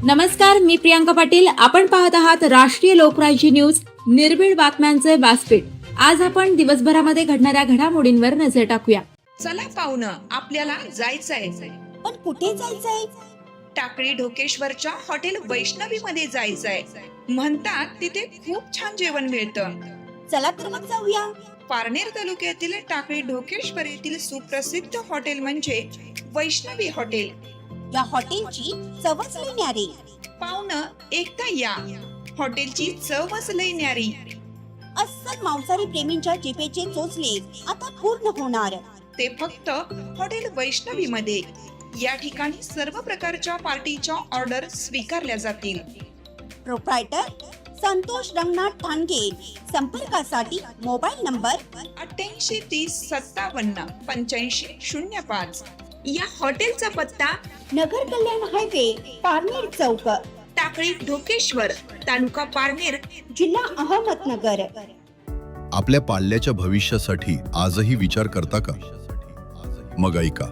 नमस्कार, मी प्रियांका पाटील. आपण पाहत आहात राष्ट्रीय लोकराज्य न्यूज, निर्भीड बातम्यांचे व्यासपीठ. आज आपण दिवसभरामध्ये घडणाऱ्या घडामोडींवर नजर टाकूया. चला पाहुणं, आपल्याला जायचंय. पण कुठे जायचंय? टाकळी ढोकेश्वरच्या हॉटेल वैष्णवी मध्ये जायचंय. म्हणतात तिथे खूप छान जेवण मिळतं. चला तर मग जाऊया. पारनेर तालुक्यातील टाकळी ढोकेश्वर येथील सुप्रसिद्ध हॉटेल म्हणजे वैष्णवी हॉटेल. या हॉटेलची चवच लई न्यारी. पाहुणं, एकदा या. हॉटेलची चवच लई न्यारी. अस्सल मांसाहारी प्रेमींच्या जिभेचे चोचले आता पूर्ण होणार. ते फक्त हॉटेल वैष्णवी मध्ये. या ठिकाणी सर्व प्रकारच्या पार्टीच्या ऑर्डर स्वीकारल्या जातील. प्रोप्रायटर संतोष रंगनाथ ठाणगे. संपर्कासाठी मोबाईल नंबर 8830578505. या हॉटेलचा पत्ता नगर कल्याण हायवे, पारनेर चौक, टाकळी ढोकेश्वर, तालुका पारनेर, जिल्हा अहमदनगर. आपल्या पाल्याच्या भविष्यासाठी आजही विचार करता का? मग ऐका,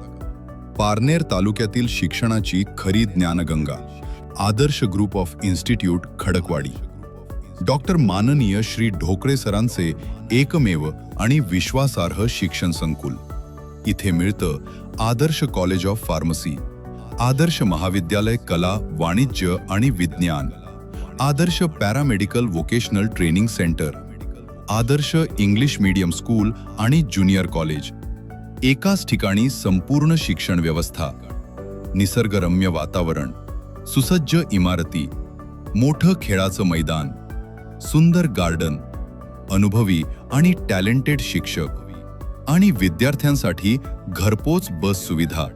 पारनेर तालुक्यातील शिक्षणाची खरी ज्ञानगंगा आदर्श group of institute Khadakwadi. Doctor माननीय श्री ढोकळे सरांचे एकमेव आणि विश्वासार्ह शिक्षण संकुल. इथे मिळतं आदर्श कॉलेज ऑफ फार्मसी, आदर्श महाविद्यालय कला, वाणिज्य आणि विज्ञान, आदर्श पॅरामेडिकल वोकेशनल ट्रेनिंग सेंटर, आदर्श इंग्लिश मीडियम स्कूल आणि ज्युनियर कॉलेज. एकाच ठिकाणी संपूर्ण शिक्षण व्यवस्था, निसर्गरम्य वातावरण, सुसज्ज इमारती, मोठं खेळाचं मैदान, सुंदर गार्डन, अनुभवी आणि टॅलेंटेड शिक्षक आणि विद्यार्थ्यांसाठी घरपोच बस सुविधा.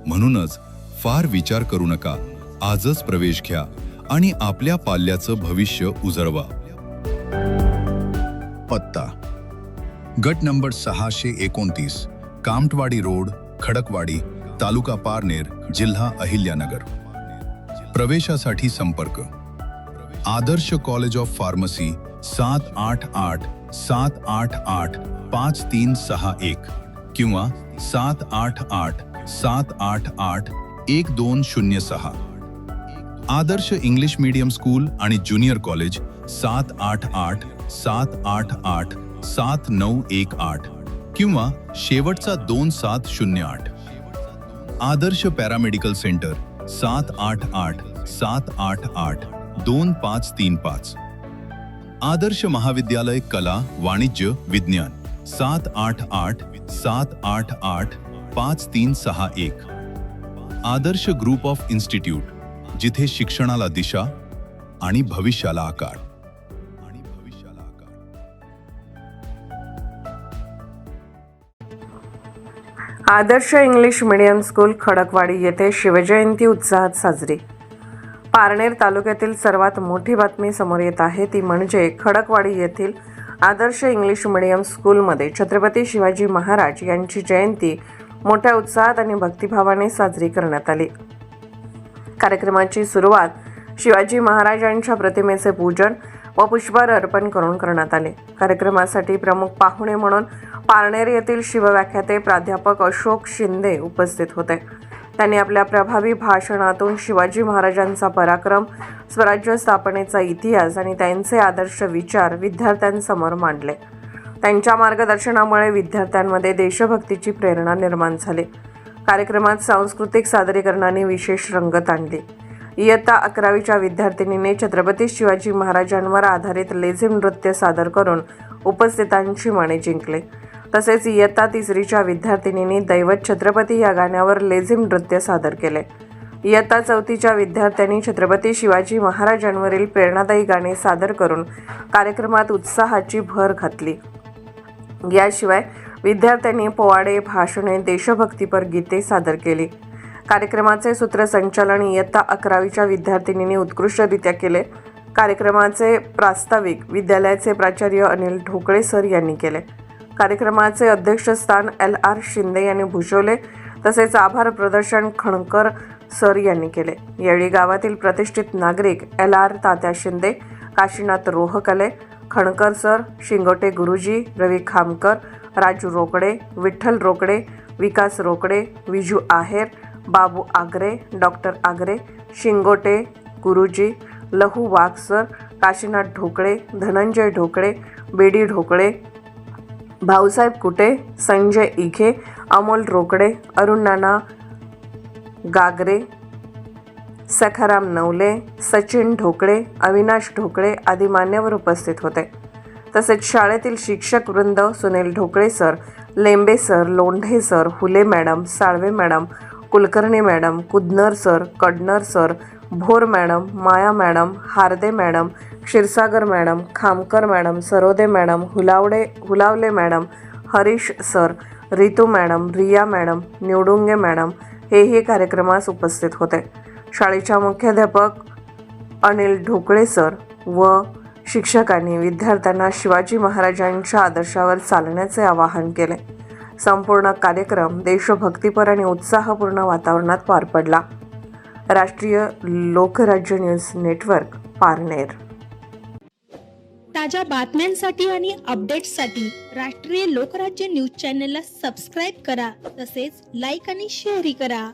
म्हणूनच फार विचार करू नका, आजच प्रवेश घ्या आणि आपल्या पाल्याचं भविष्य उजळवा. पत्ता गट नंबर 629, कामठवाडी रोड, खडकवाडी, तालुका पारनेर, जिल्हा अहिल्यानगर. प्रवेशासाठी संपर्क आदर्श कॉलेज ऑफ फार्मसी 788-788-5361 किंवा 788-788-1206. आदर्श इंग्लिश मीडियम स्कूल आणि ज्युनियर कॉलेज 788-788-7918 किंवा शेवटचा 2708. आदर्श पॅरामेडिकल सेंटर 788-788-2535. आदर्श महाविद्यालय कला, वाणिज्य, विज्ञान 788-788-5361. आदर्श ग्रुप ऑफ इन्स्टिट्यूट, जिथे शिक्षणाला दिशा आणि भविष्याला आकार. आदर्श इंग्लिश मीडियम स्कूल खडकवाडी येथे शिवजयंती उत्साहात साजरी. पारनेर तालुक्यातील सर्वात मोठी बातमी समोर येत आहे ती म्हणजे खडकवाडी येथील आदर्श इंग्लिश मीडियम स्कूलमध्ये छत्रपती शिवाजी महाराज यांची जयंती मोठ्या उत्साहात आणि भक्तिभावाने साजरी करण्यात आली. कार्यक्रमाची सुरुवात शिवाजी महाराजांच्या प्रतिमेचे पूजन व पुष्पहार अर्पण करून करण्यात आले. कार्यक्रमासाठी प्रमुख पाहुणे म्हणून पारनेर येथील शिवव्याख्याते प्राध्यापक अशोक शिंदे उपस्थित होते. त्यांनी आपल्या प्रभावी भाषणातून शिवाजी महाराजांचा पराक्रम, स्वराज्य स्थापनेचा इतिहास आणि त्यांचे आदर्श विचार विद्यार्थ्यांसमोर मांडले. त्यांच्या मार्गदर्शनामुळे विद्यार्थ्यांमध्ये देशभक्तीची प्रेरणा निर्माण झाली. कार्यक्रमात सांस्कृतिक सादरीकरणाने विशेष रंगत आणली. इयत्ता 11वीच्या विद्यार्थिनीने छत्रपती शिवाजी महाराजांवर आधारित लेझिम नृत्य सादर करून उपस्थितांची मने जिंकले. तसेच इयत्ता 3रीच्या विद्यार्थिनीने दैवत छत्रपती या गाण्यावर लेझिम नृत्य सादर केले. इयत्ता 4थीच्या विद्यार्थ्यांनी छत्रपती शिवाजी महाराजांवरील प्रेरणादायी गाणे सादर करून कार्यक्रमात उत्साहाची भर घातली. याशिवाय विद्यार्थ्यांनी पोवाडे, भाषणे, देशभक्तीपर गीते सादर केली. कार्यक्रमाचे सूत्रसंचालन इयत्ता 11वीच्या विद्यार्थिनींनी उत्कृष्टरित्या केले. कार्यक्रमाचे प्रास्ताविक विद्यालयाचे प्राचार्य अनिल ढोकळे सर यांनी केले. कार्यक्रमाचे अध्यक्षस्थान LR शिंदे यांनी भूषवले. तसेच आभार प्रदर्शन खणकर सर यांनी केले. यावेळी गावातील प्रतिष्ठित नागरिक LR तात्या शिंदे, काशीनाथ रोहकले, खणकर सर, शिंगोटे गुरुजी, रवी खामकर, राजू रोकडे, विठ्ठल रोकडे, विकास रोकडे, विजू आहेर, बाबू आगरे, डॉक्टर आगरे, शिंगोटे, गुरुजी, लहू वाघ सर, काशीनाथ ढोकळे, धनंजय ढोकळे, बेडी ढोकळे, भाऊसाहेब कुटे, संजय इखे, अमोल रोकडे, अरुण नाना गागरे, सखाराम नवले, सचिन ढोकळे, अविनाश ढोकळे आदी मान्यवर उपस्थित होते. तसेच शाळेतील शिक्षक वृंद Sunil Dhokale sir, Lembe sir, Londhe sir, Hule madam, Salve madam, Kulkarni madam, Kudnar sir, Kadnar sir, Bhor madam, Maya madam, Harde madam, Kshirsagar madam, Khamkar madam, Sarode madam, Hulawale madam, Harish sir, Ritu madam, Riya madam, निवडुंगे madam हेही कार्यक्रमास उपस्थित होते. शाळेच्या मुख्याध्यापक अनिल ढोकळे सर व शिक्षकांनी विद्यार्थ्यांना शिवाजी महाराजांच्या आदर्शावर चालण्याचे आवाहन केले. संपूर्ण कार्यक्रम देशभक्तीपर आणि उत्साहपूर्ण वातावरणात पार पडला. राष्ट्रीय लोकराज्य न्यूज नेटवर्क, पारनेर. ताज्या बातम्यांसाठी आणि अपडेट्ससाठी राष्ट्रीय लोकराज्य न्यूज चॅनलला सबस्क्राईब करा. तसेच लाईक आणि शेअरही करा.